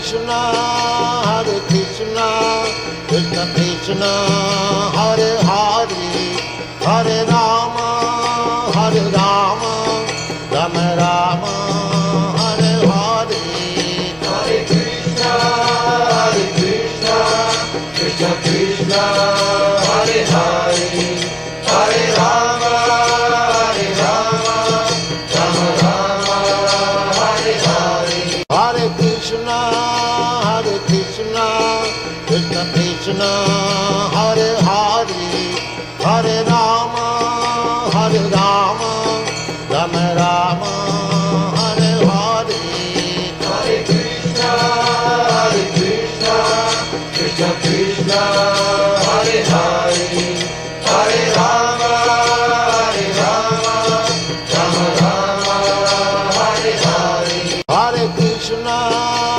Krishna, Krishna Krishna, Hare Hare, Hare Rama, Rama Rama, Hare Hare. Hare Krishna, Krishna Krishna, Hare Hare, Hare Rama, Rama Rama, Hare Hare. Hare Krishna, Krishna Krishna, Hare Hare, Hare Rama.